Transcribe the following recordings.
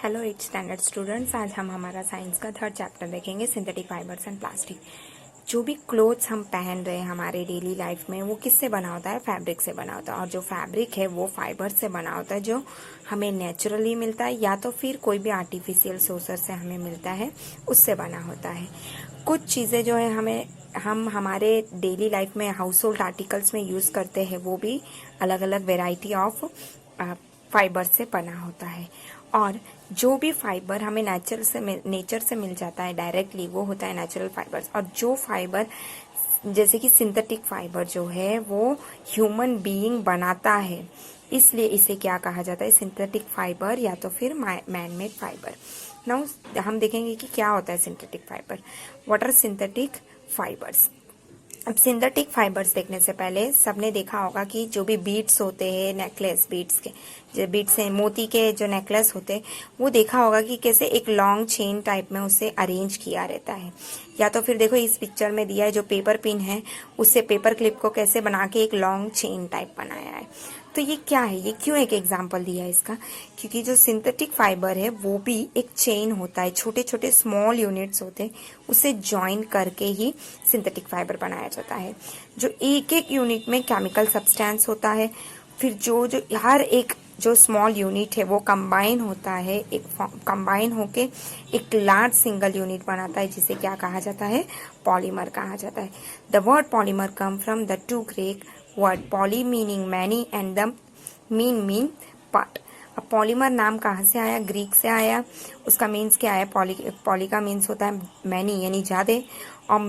Hello 8th standard students, आज हम हमारा साइंस का थर्ड चैप्टर देखेंगे, सिंथेटिक फाइबर्स एंड प्लास्टिक। जो भी क्लोथ्स हम पहन रहे हैं हमारे डेली लाइफ में, वो किससे बना होता है? फैब्रिक से बना होता है। और जो फैब्रिक है वो फाइबर से बना होता है, जो हमें नेचुरली मिलता है या तो फिर कोई भी आर्टिफिशियल सोर्स से हमें मिलता है, उससे बना होता है। कुछ चीज़ें जो है हम हमारे डेली लाइफ में हाउस होल्ड आर्टिकल्स में यूज़ करते हैं, वो भी अलग अलग वेराइटी ऑफ फाइबर से बना होता है। और जो भी फाइबर हमें नेचर से मिल जाता है डायरेक्टली, वो होता है नेचुरल फाइबर्स। और जो फाइबर जैसे कि सिंथेटिक फाइबर जो है वो ह्यूमन बीइंग बनाता है, इसलिए इसे क्या कहा जाता है? सिंथेटिक फाइबर या तो फिर मैन मेड फाइबर। नाउ हम देखेंगे कि क्या होता है synthetic fibre. What are synthetic fibres? अब सिंथेटिक फाइबर्स देखने से पहले सबने देखा होगा कि जो भी बीड्स होते हैं, नेकलेस बीड्स के, जो बीड्स हैं, मोती के जो नेकलेस होते हैं, वो देखा होगा कि कैसे एक लॉन्ग चेन टाइप में उसे अरेंज किया रहता है। या तो फिर देखो इस पिक्चर में दिया है, जो पेपर पिन है उससे पेपर क्लिप को कैसे बना के एक लॉन्ग चेन टाइप बनाया है। तो ये क्या है? ये क्यों एक एग्जाम्पल दिया है इसका? क्योंकि जो सिंथेटिक फाइबर है वो भी एक चेन होता है, छोटे छोटे स्मॉल यूनिट्स होते हैं, उसे ज्वाइन करके ही सिंथेटिक फाइबर बनाया जाता है। जो एक एक यूनिट में केमिकल सब्सटेंस होता है, फिर जो जो हर एक जो स्मॉल यूनिट है वो कंबाइन होता है, एक कंबाइन होके एक लार्ज सिंगल यूनिट बनाता है, जिसे क्या कहा जाता है? पॉलीमर कहा जाता है। The word polymer come from the two Greek word poly meaning many and the mean part. अब पॉलीमर नाम कहाँ से आया? ग्रीक से आया। उसका मीन्स क्या है? पॉली का मीन्स होता है मैनी यानी ज्यादा, और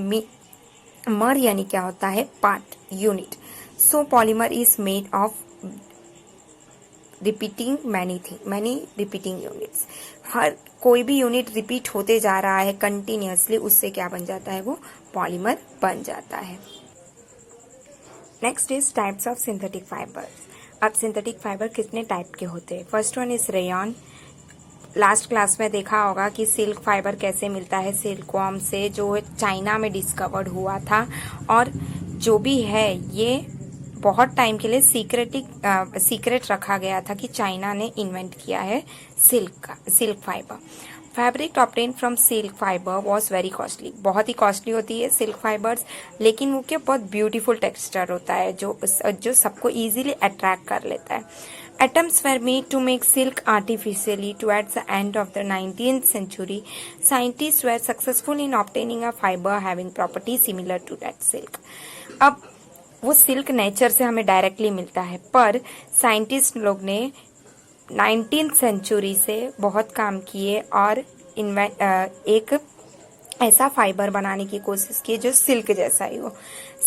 मर यानी क्या होता है? Part, unit. So polymer is made of repeating many repeating units. हर कोई भी यूनिट रिपीट होते जा रहा है कंटिन्यूअसली, उससे क्या बन जाता है? वो पॉलीमर बन जाता है। Next is types of synthetic fibres. अब सिंथेटिक फाइबर कितने टाइप के होते हैं? First one is rayon. Last class में देखा होगा कि सिल्क फाइबर कैसे मिलता है? सिल्कवॉर्म से, जो चाइना में डिस्कवर्ड हुआ था। और जो भी है ये बहुत टाइम के लिए सीक्रेट रखा गया था कि चाइना ने इन्वेंट किया है silk fibre. Fabric obtain from silk fibre was very costly. बहुत ही कॉस्टली होती है सिल्क फाइबर्स, लेकिन वो क्या बहुत ब्यूटीफुल टेक्सचर होता है, जो सबको इजीली अट्रैक्ट कर लेता है। Attempts were made to make silk artificially towards the end of the 19th century. Scientists were successful in obtaining a fiber having properties similar to that silk. अब वो silk nature से हमें directly मिलता है, पर साइंटिस्ट लोग ने 19th century से बहुत काम किए और एक ऐसा फाइबर बनाने की कोशिश की जो सिल्क जैसा ही हो।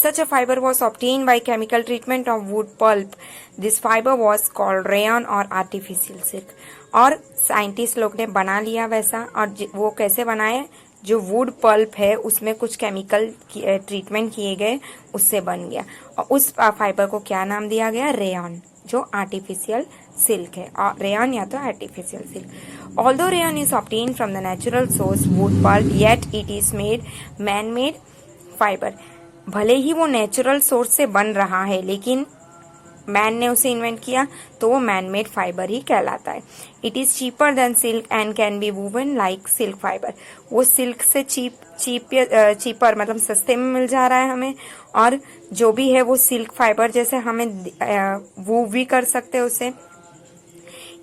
Such a fiber was obtain by chemical treatment of wood pulp. This fiber was called rayon और आर्टिफिशियल सिल्क। और साइंटिस्ट लोग ने बना लिया वैसा, और वो कैसे बनाए? जो वुड पल्प है उसमें कुछ केमिकल ट्रीटमेंट किए गए, उससे बन गया। और उस फाइबर को क्या नाम दिया गया? रेयन, जो आर्टिफिशियल सिल्क है। और रेयन या तो artificial silk. Although rayon is obtain from the natural source wood pulp, yet it is made man made fibre. भले ही वो नेचुरल सोर्स से बन रहा है, लेकिन मैन ने उसे इन्वेंट किया, तो वो मैन मेड फाइबर ही कहलाता है। It is cheaper than silk and can be woven like silk fibre. वो सिल्क से चीपर मतलब सस्ते में मिल जा रहा है हमें, और जो भी है वो सिल्क फाइबर जैसे हमें वूव भी कर सकते हैं उसे।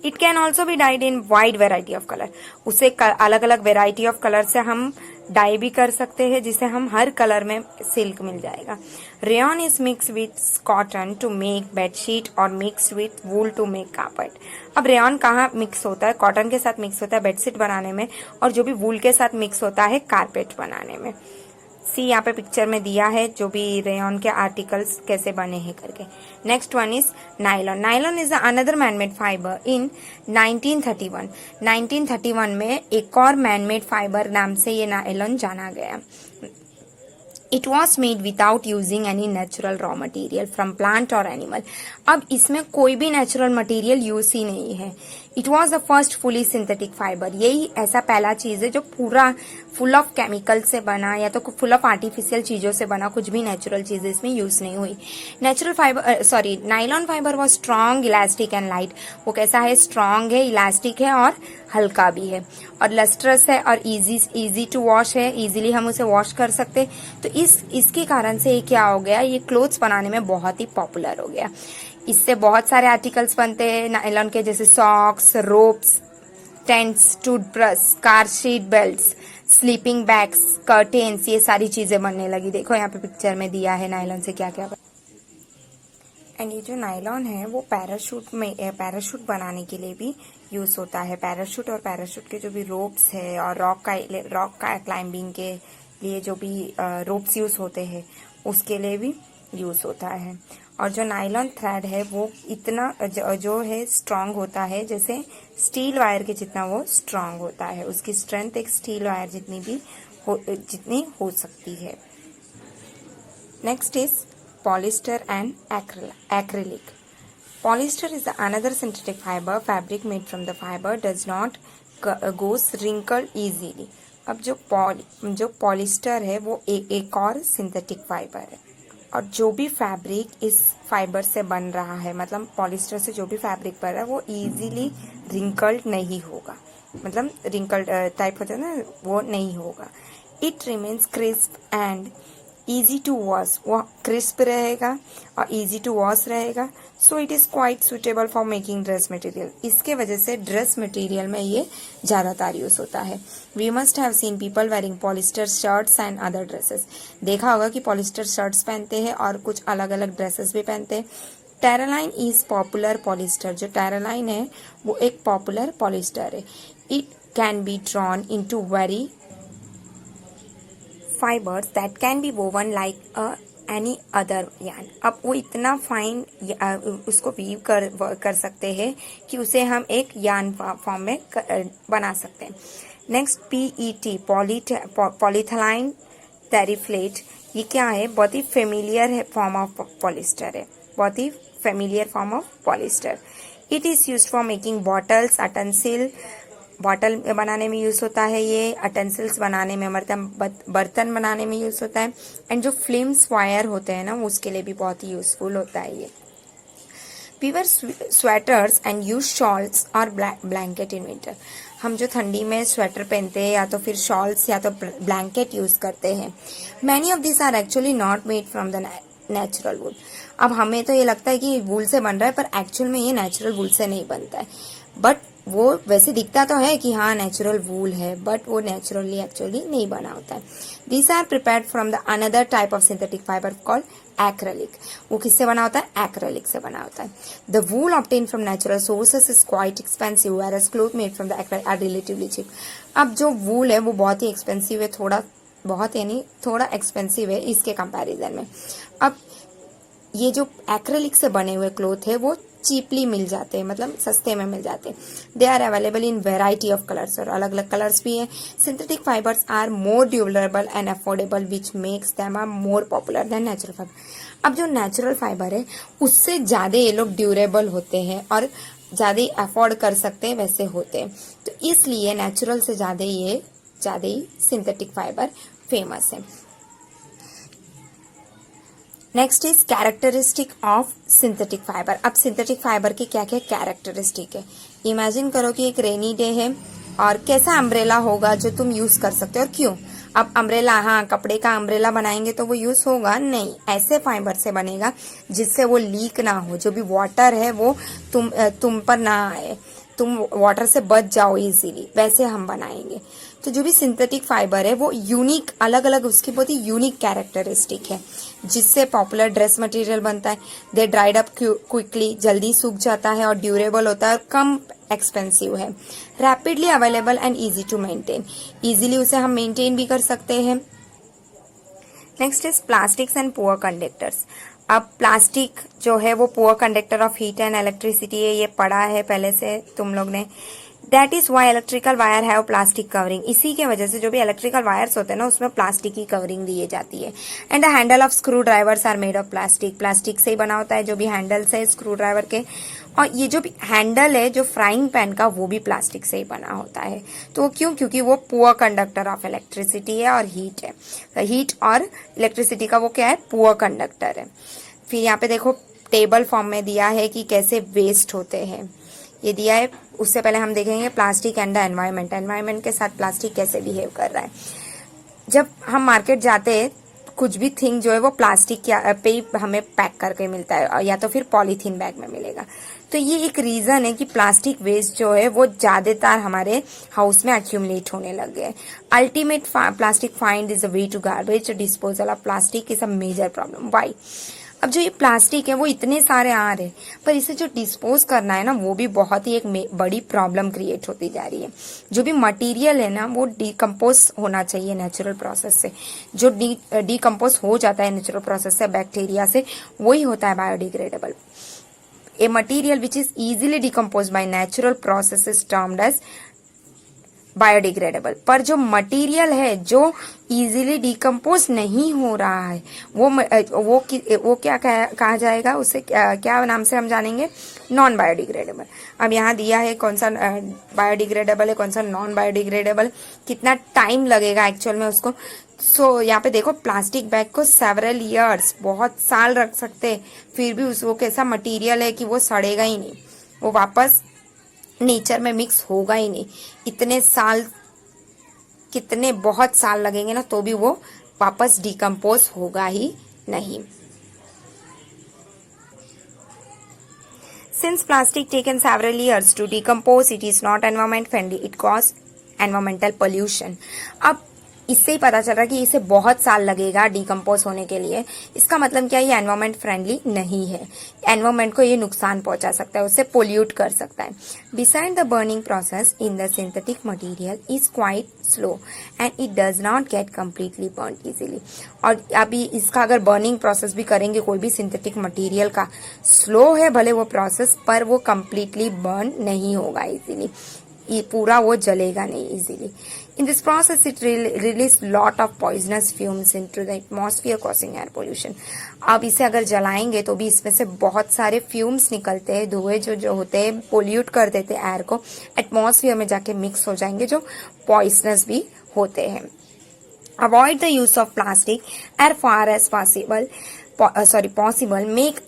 It can also be died in wide variety of colour. उसे अलग अलग वेराइटी ऑफ कलर से हम डाई भी कर सकते हैं, जिसे हम हर कलर में सिल्क मिल जाएगा। Rayon is mix with cotton to make bedsheet और mix with wool to make carpet. अब रेयन कहाँ मिक्स होता है? कॉटन के साथ मिक्स होता है बेडशीट बनाने में, और जो भी वूल के साथ मिक्स होता है कारपेट बनाने में। सी यहाँ पे पिक्चर में दिया है जो भी रेयन के आर्टिकल्स कैसे बने हैं करके। Next one is nylon. Nylon is another manmade fibre in 1931। 1931 में एक और मैनमेड फाइबर नाम से ये नायलॉन जाना गया। It was made without using any natural raw material from plant or animal. अब इसमें कोई भी नेचुरल मटेरियल यूज ही नहीं है। It was the first fully synthetic fibre. यही ऐसा पहला चीज है जो पूरा फुल ऑफ केमिकल से बना या तो फुल ऑफ आर्टिफिशियल चीजों से बना, कुछ भी नेचुरल चीज इसमें यूज नहीं हुई। Natural fibre nylon fibre was strong, elastic and light. वो कैसा है? स्ट्रॉन्ग है, इलास्टिक है और हल्का भी है, और लस्ट्रस है और इजी टू वॉश है, इजीली हम उसे वॉश कर सकते। तो इसके कारण से ये क्या हो गया, ये क्लोथ्स बनाने में बहुत ही पॉपुलर हो गया। इससे बहुत सारे आर्टिकल्स बनते हैं नायलॉन के, जैसे socks, ropes, tents, toothbrush, car seat belts, sleeping bags, curtains, ये सारी चीजें बनने लगी। देखो यहाँ पे पिक्चर में दिया है नायलॉन से क्या क्या। एंड ये जो नायलॉन है वो पैराशूट बनाने के लिए भी यूज होता है। पैराशूट और पैराशूट के जो भी रोप्स है और रॉक का क्लाइंबिंग के लिए जो भी रोप्स यूज होते हैं उसके लिए भी यूज होता है। और जो नायलॉन थ्रेड है वो इतना जो है स्ट्रांग होता है, जैसे स्टील वायर के जितना वो स्ट्रांग होता है। उसकी स्ट्रेंथ एक स्टील वायर जितनी हो सकती है। Next is polyester and acrylic. Polyester is another synthetic fabric made from the fiber does not goes wrinkled easily. अब जो पॉलिस्टर है वो एक और सिंथेटिक फाइबर है, और जो भी फैब्रिक इस फाइबर से बन रहा है, मतलब पॉलिस्टर से जो भी फैब्रिक बन रहा है वो इजीली रिंकल्ड नहीं होगा, मतलब रिंकल्ड टाइप होता है ना, वो नहीं होगा। It remains crisp and easy to wash, वो क्रिस्प रहेगा और इजी टू वॉश रहेगा। So it is quite suitable for making dress material. इसके वजह से ड्रेस मटेरियल में ये ज्यादातर यूज होता है। We must have seen people wearing polyester shirts and other dresses. देखा होगा कि पॉलिस्टर शर्ट्स पहनते हैं और कुछ अलग अलग ड्रेसेस भी पहनते हैं। टेरालाइन इज पॉपुलर पॉलिस्टर। जो टेरालाइन है वो एक पॉपुलर पॉलिस्टर है। It can be drawn into very fibres that can be woven like any other yarn. अब वो इतना फाइन उसको वीव कर सकते हैं कि उसे हम एक यार्न फॉर्म में बना सकते हैं। Next PET polyethylene terephthalate. ये क्या है? बहुत ही फेमिलियर फॉर्म ऑफ पॉलिस्टर है, बहुत ही familiar form of polyester. It is used for making bottles, utensils, bottle बनाने में यूज होता है ये, अटेंसिल्स बनाने में, बर्तन बनाने में यूज होता है। एंड जो फिल्म्स वायर होते हैं ना उसके लिए भी बहुत ही यूजफुल होता है ये। We wear sweaters and use shawls और ब्लैंकेट इन विंटर। हम जो ठंडी में स्वेटर पहनते हैं या तो फिर शॉल्स या तो ब्लैंकेट यूज करते हैं। Many of this are actually not made from the natural wool. अब हमें तो ये लगता है कि वूल से बन रहा है, पर एक्चुअल में ये नेचुरल वूल से नहीं बनता है। बट वो वैसे दिखता तो है कि हाँ नेचुरल वूल है, बट वो नेचुरली एक्चुअली नहीं बना होता है। These are prepared from the another type of synthetic fibre called acrylic. वो किससे बना होता है? एक्रेलिक से बना होता है। The wool obtain from natural sources is quite expensive, whereas cloth made from the acrylic are relatively cheap. अब जो वूल है वो बहुत ही एक्सपेंसिव है, थोड़ा एक्सपेंसिव है इसके कंपैरिजन में। अब ये जो एक्रेलिक से बने हुए क्लॉथ है वो चीपली मिल जाते हैं, मतलब सस्ते में मिल जाते हैं। They are available in variety of colours, और अलग अलग कलर्स भी हैं। Synthetic fibres are more durable and affordable which makes them are more popular than natural fibre. अब जो नेचुरल फाइबर है उससे ज्यादा ये लोग ड्यूरेबल होते हैं और ज्यादा अफोर्ड कर सकते हैं वैसे होते हैं, तो इसलिए नेचुरल से ज्यादा ही सिंथेटिक फाइबर फेमस है। Next is characteristic of synthetic fibre. अब सिंथेटिक फाइबर के क्या क्या कैरेक्टरिस्टिक है? इमेजिन करो कि एक रेनी डे है और कैसा अम्ब्रेला होगा जो तुम यूज कर सकते हो, और क्यों? अब अम्ब्रेला, हाँ कपड़े का अम्ब्रेला बनाएंगे तो वो यूज होगा नहीं, ऐसे फाइबर से बनेगा जिससे वो लीक ना हो, जो भी वाटर है वो तुम पर ना आए, तुम वाटर से बच जाओ इजीली, वैसे हम बनाएंगे। तो जो भी सिंथेटिक फाइबर है वो यूनिक, अलग अलग उसकी बहुत ही यूनिक कैरेक्टरिस्टिक है जिससे पॉपुलर ड्रेस मटेरियल बनता है। दे ड्राइड अप क्विकली, जल्दी सूख जाता है और ड्यूरेबल होता है और कम एक्सपेंसिव है। Rapidly available and easy to maintain, easily उसे हम मेंटेन भी कर सकते हैं। Next is plastics and poor conductors. अब प्लास्टिक जो है वो poor conductor of heat and electricity है, ये पढ़ा है पहले से तुम लोग ने। That is why electrical wire have plastic covering. इसी के वजह से जो भी इलेक्ट्रिकल वायर्स होते हैं ना उसमें प्लास्टिक की कवरिंग दी जाती है। And the handle of screwdrivers are made of plastic. Plastic से ही बना होता है जो भी हैंडल्स है स्क्रू ड्राइवर के। और ये जो भी हैंडल है जो फ्राइंग पैन का वो भी प्लास्टिक से ही बना होता है। तो क्यों? क्योंकि वो पुअर कंडक्टर ऑफ इलेक्ट्रिसिटी है और हीट है। हीट और इलेक्ट्रिसिटी का वो क्या है? पुअर कंडक्टर है। फिर यहाँ पे देखो टेबल फॉर्म में दिया है कि कैसे वेस्ट होते हैं, ये दिया है। उससे पहले हम देखेंगे plastic and the environment. Environment के साथ प्लास्टिक कैसे बिहेव कर रहा है। जब हम मार्केट जाते हैं कुछ भी थिंग जो है वो प्लास्टिक पे ही हमें पैक करके मिलता है या तो फिर पॉलीथीन बैग में मिलेगा। तो ये एक रीजन है कि प्लास्टिक वेस्ट जो है वो ज्यादातर हमारे हाउस में एक्यूमुलेट होने लग गए। Ultimate plastic find is a way to garbage disposal of plastic is a major problem. Why? अब जो ये प्लास्टिक है वो इतने सारे आ रहे पर इसे जो डिस्पोज करना है ना वो भी बहुत ही एक बड़ी प्रॉब्लम क्रिएट होती जा रही है। जो भी मटेरियल है ना वो डिकम्पोज होना चाहिए नेचुरल प्रोसेस से। जो डिकम्पोज हो जाता है नेचुरल प्रोसेस से बैक्टीरिया से वही होता है biodegradable. A material which is easily decompose by natural process is termed as biodegradable. पर जो मटेरियल है जो इजीली डिकम्पोज नहीं हो रहा है वो क्या कहा जाएगा? उसे क्या नाम से हम जानेंगे? Non biodegradable. अब यहाँ दिया है कौन सा बायोडिग्रेडेबल है कौन सा नॉन बायोडिग्रेडेबल, कितना टाइम लगेगा एक्चुअल में उसको। सो यहाँ पे देखो प्लास्टिक बैग को सेवरल ईयर्स बहुत साल रख सकते फिर भी वो कैसा मटेरियल है कि वो सड़ेगा ही नहीं, वो वापस नेचर में मिक्स होगा ही नहीं। इतने साल कितने बहुत साल लगेंगे ना तो भी वो वापस डिकम्पोज होगा ही नहीं। Since plastic taken several years to decompose, it is not environment friendly. It causes environmental pollution. अब इससे ही पता चल रहा है कि इसे बहुत साल लगेगा डिकम्पोज होने के लिए। इसका मतलब क्या? ये एनवायरमेंट फ्रेंडली नहीं है। एनवायरमेंट को ये नुकसान पहुंचा सकता है, उसे पोल्यूट कर सकता है। Beside the burning process in the synthetic material is quite slow and it does not get completely burn easily. और अभी इसका अगर बर्निंग प्रोसेस भी करेंगे कोई भी सिंथेटिक मटेरियल का, स्लो है भले वो प्रोसेस पर वो कम्प्लीटली बर्न नहीं होगा इजीली, ये पूरा वो जलेगा नहीं easily. In this process, it release lot of poisonous fumes into the atmosphere, causing air pollution. अब इसे अगर जलाएंगे तो भी इसमें से बहुत सारे फ्यूम्स निकलते हैं, धुएं जो होते हैं पोल्यूट कर देते हैं एयर को, एटमॉस्फेयर में जाके मिक्स हो जाएंगे जो पॉइजनस भी होते हैं। Avoid the use of plastic as far as possible. Make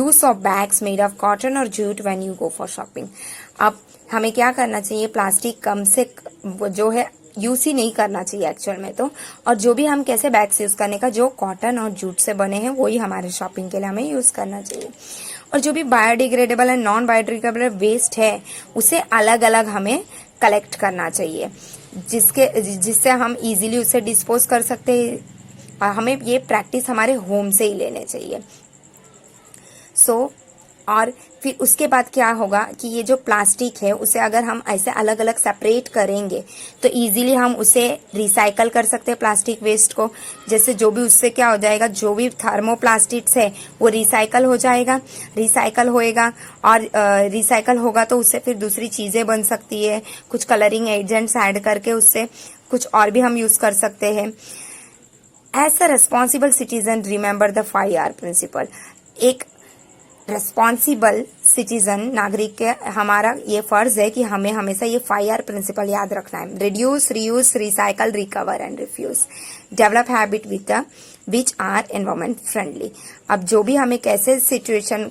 use of bags made of cotton or jute when you go for shopping. अब हमें क्या करना चाहिए? प्लास्टिक कम से जो है यूज ही नहीं करना चाहिए एक्चुअल में तो। और जो भी हम कैसे बैग्स यूज करने का जो कॉटन और जूट से बने हैं वही हमारे शॉपिंग के लिए हमें यूज करना चाहिए। और जो भी biodegradable and non biodegradable waste है उसे अलग अलग हमें कलेक्ट करना चाहिए जिससे हम इजीली उसे डिस्पोज कर सकते हैं। हमें ये प्रैक्टिस हमारे होम से ही लेने चाहिए। और फिर उसके बाद क्या होगा कि ये जो प्लास्टिक है उसे अगर हम ऐसे अलग अलग सेपरेट करेंगे तो इजीली हम उसे रिसाइकल कर सकते हैं प्लास्टिक वेस्ट को। जैसे जो भी उससे क्या हो जाएगा, जो भी थर्मोप्लास्टिक्स है वो रिसाइकल हो जाएगा, रिसाइकल होएगा और रिसाइकल होगा तो उससे फिर दूसरी चीजें बन सकती है। कुछ कलरिंग एजेंट्स ऐड करके उससे कुछ और भी हम यूज कर सकते हैं। As a responsible citizen remember the 5R principle. एक रेस्पॉन्सिबल सिटीजन नागरिक के हमारा ये फर्ज है कि हमें हमेशा ये 5R प्रिंसिपल याद रखना है। Reduce, reuse, recycle, recover and refuse. Develop habit which are environment friendly. अब जो भी हमें कैसे सिचुएशन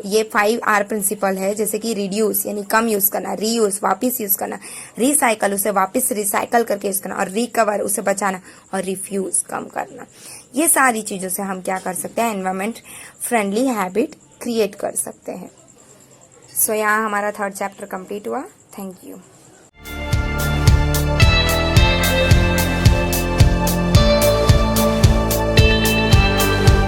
ये 5R प्रिंसिपल है, जैसे कि रिड्यूस यानी कम यूज करना, रीयूज वापस यूज करना, रिसाइकल उसे वापस रिसाइकल करके यूज करना और रिकवर उसे बचाना और रिफ्यूज कम करना। ये सारी चीजों से हम क्या कर सकते हैं? एनवायरमेंट फ्रेंडली हैबिट क्रिएट कर सकते हैं। सो यहाँ हमारा 3rd चैप्टर कंप्लीट हुआ। Thank you.